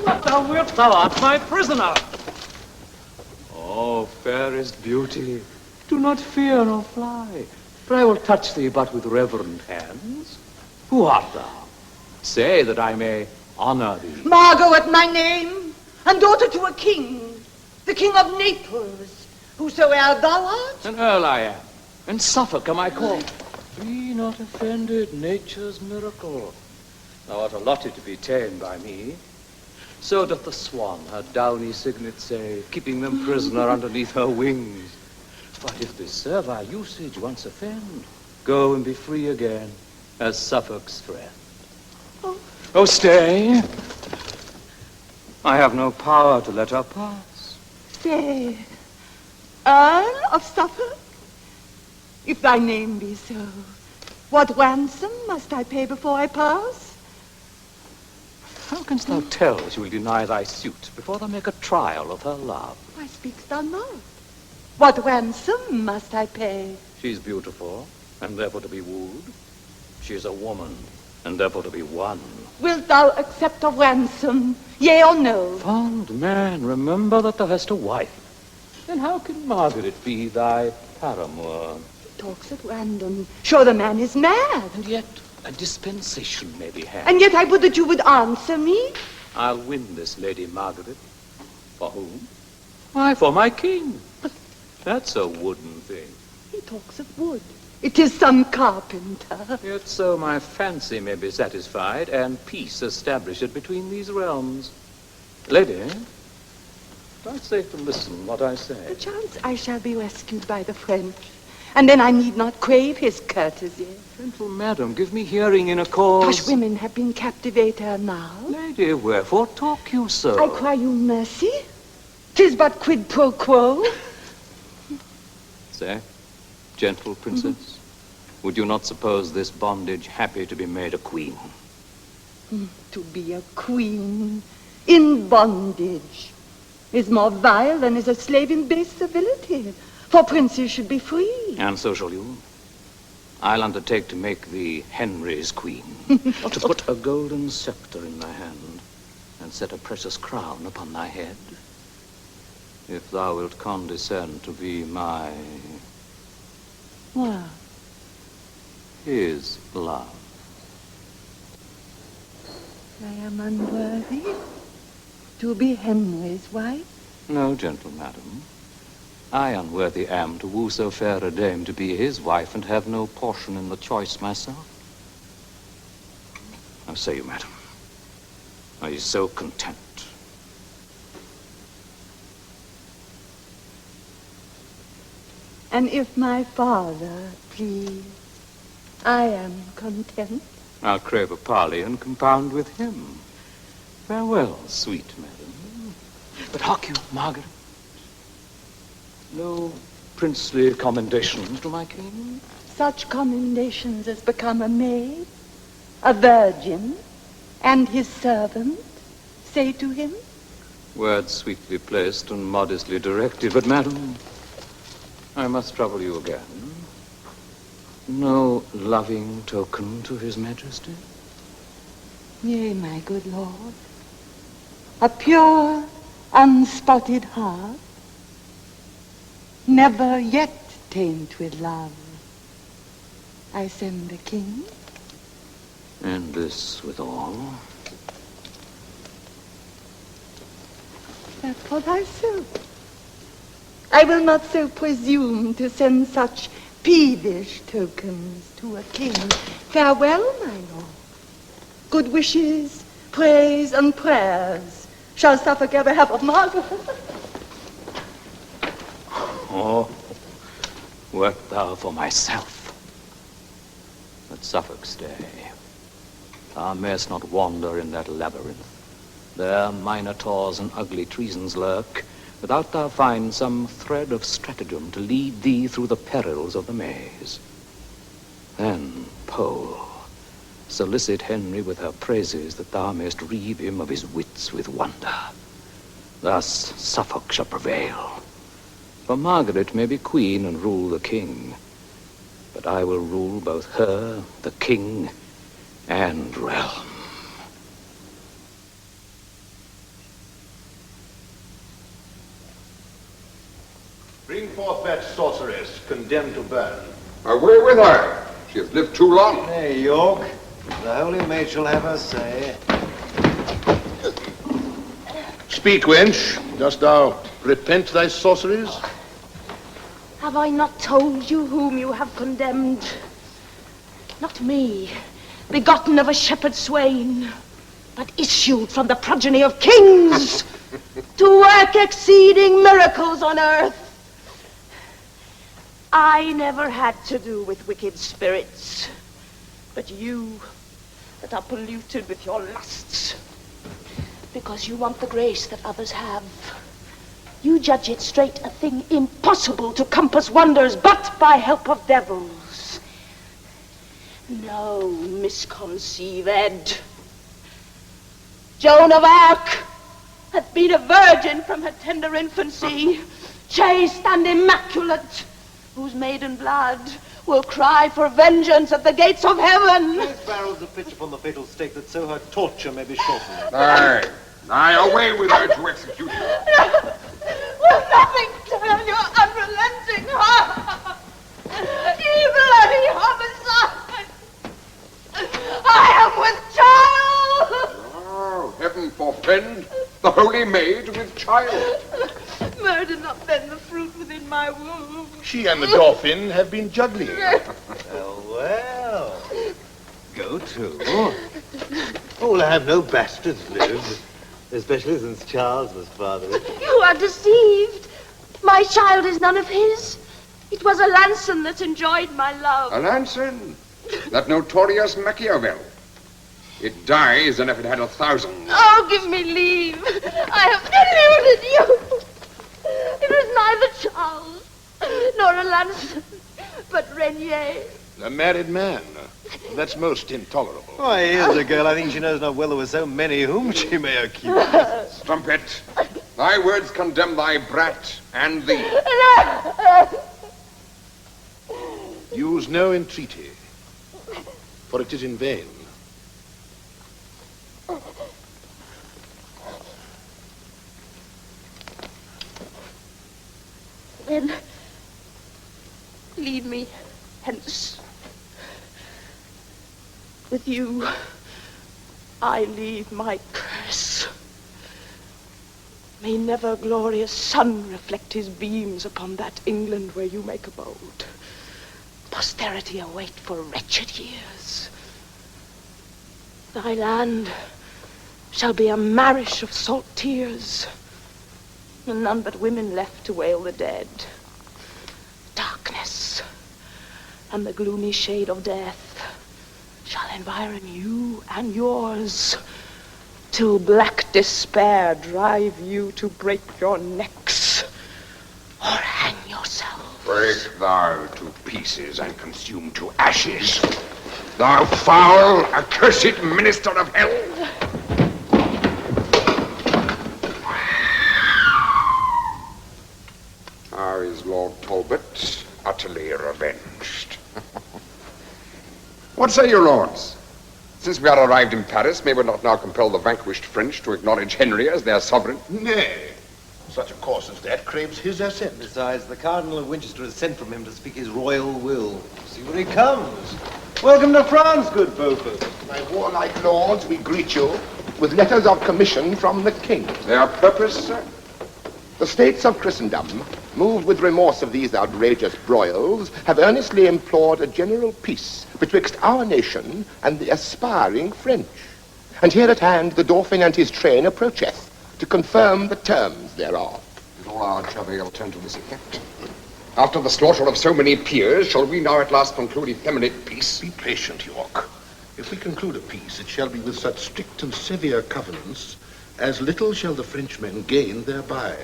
But thou art my prisoner. Oh, fairest beauty, do not fear nor fly, for I will touch thee but with reverent hands. Who art thou? Say that I may honor thee. Margaret, my name, and daughter to a king, the King of Naples, whosoe'er thou art. An earl I am, and Suffolk am I called. Be not offended, nature's miracle. Thou art allotted to be ta'en by me. So doth the swan her downy signet say, keeping them prisoner underneath her wings. But if this servile usage once offend, go and be free again, as Suffolk's friend. Oh, stay. I have no power to let her pass. Stay, Earl of Suffolk? If thy name be so, what ransom must I pay before I pass? How canst thou tell she will deny thy suit before thou make a trial of her love? Why speak'st thou not? What ransom must I pay? She's beautiful, and therefore to be wooed. She is a woman, and therefore to be won. Wilt thou accept of ransom, yea or no? Fond man, remember that thou hast a wife. Then how can Margaret be thy paramour? He talks at random. Sure the man is mad. And yet a dispensation may be had. And yet I would that you would answer me. I'll win this Lady Margaret. For whom? Why, for my king. But that's a wooden thing. He talks of wood. It is some carpenter. Yet so my fancy may be satisfied, and peace established between these realms. Lady, vouchsafe to listen what I say. Perchance I shall be rescued by the French, and then I need not crave his courtesy. Gentle madam, give me hearing in a cause. Hush, women have been captivated now. Lady, wherefore talk you so? I cry you mercy. 'Tis but quid pro quo. Say, gentle princess, would you not suppose this bondage happy to be made a queen? To be a queen in bondage is more vile than is a slave in base civility. For princes should be free. And so shall you. I'll undertake to make thee Henry's queen, to put a golden scepter in thy hand, and set a precious crown upon thy head. If thou wilt condescend to be my... What? His love. I am unworthy to be Henry's wife? No, gentle madam. I unworthy am to woo so fair a dame to be his wife and have no portion in the choice myself. How say you, madam? Are you so content? And if my father please, I am content. I'll crave a parley and compound with him. Farewell, sweet madam. But hark you, Margaret. No princely commendations to my king? Such commendations as become a maid, a virgin, and his servant say to him? Words sweetly placed and modestly directed, but madam, I must trouble you again. No loving token to his majesty? Yea, my good lord. A pure, unspotted heart, never yet taint with love. I send the king. And this withal? That for thyself. I will not so presume to send such peevish tokens to a king. Farewell, my lord. Good wishes, praise, and prayers shall Suffolk ever have of Margaret. Oh, wert thou for myself. Let Suffolk stay. Thou mayst not wander in that labyrinth. There minotaurs and ugly treasons lurk, without thou find some thread of stratagem to lead thee through the perils of the maze. Then, Pole, solicit Henry with her praises, that thou mayst relieve him of his wits with wonder. Thus Suffolk shall prevail. For Margaret may be queen and rule the king, but I will rule both her, the king, and realm. Bring forth that sorceress, condemned to burn. Away with her. She has lived too long. Nay, York. The Holy Maid shall have her say. Speak, wench. Dost thou repent thy sorceries? Have I not told you whom you have condemned? Not me, begotten of a shepherd swain, but issued from the progeny of kings, to work exceeding miracles on earth. I never had to do with wicked spirits, but you that are polluted with your lusts, because you want the grace that others have. You judge it straight a thing impossible to compass wonders but by help of devils. No, misconceived. Joan of Arc hath been a virgin from her tender infancy, chaste and immaculate, whose maiden blood will cry for vengeance at the gates of heaven. Those barrels of pitch upon the fatal stake that so her torture may be shortened. Aye, away with her to execution. Will nothing turn your unrelenting heart? Evil and homicide! I am with child! Oh, heaven forfend the Holy Maid with child. Murder not then the fruit within my womb. She and the Dauphine have been juggling. Well. Go to. Oh, will I have no bastards lived, especially since Charles was fathered. You are deceived. My child is none of his. It was Alençon that enjoyed my love. Alençon, that notorious Machiavel. It dies, and if it had 1,000. Oh, give me leave. I have deluded you. It was neither Charles nor Alençon, but Renier. A married man. That's most intolerable. Why, here's a girl. I think she knows not well there were so many whom she may accuse. Strumpet, thy words condemn thy brat and thee. Use no entreaty, for it is in vain. Then lead me hence. With you, I leave my curse. May never glorious sun reflect his beams upon that England where you make abode. Posterity await for wretched years. Thy land shall be a marish of salt tears, and none but women left to wail the dead. Darkness and the gloomy shade of death shall environ you and yours, till black despair drive you to break your necks or hang yourself. Break thou to pieces and consume to ashes, thou foul, accursed minister of hell. How is Lord Talbot utterly revenged? What say you, lords? Since we are arrived in Paris, may we not now compel the vanquished French to acknowledge Henry as their sovereign? Nay, such a course as that craves his assent. Besides, the Cardinal of Winchester has sent from him to speak his royal will. See where he comes. Welcome to France, good Beaufort. My warlike lords, we greet you with letters of commission from the king. Their purpose, sir? The states of Christendom, moved with remorse of these outrageous broils, have earnestly implored a general peace betwixt our nation and the aspiring French. And here at hand the Dauphin and his train approacheth to confirm the terms thereof. With all our travail turn to this effect. After the slaughter of so many peers, shall we now at last conclude effeminate peace? Be patient, York. If we conclude a peace, it shall be with such strict and severe covenants as little shall the Frenchmen gain thereby.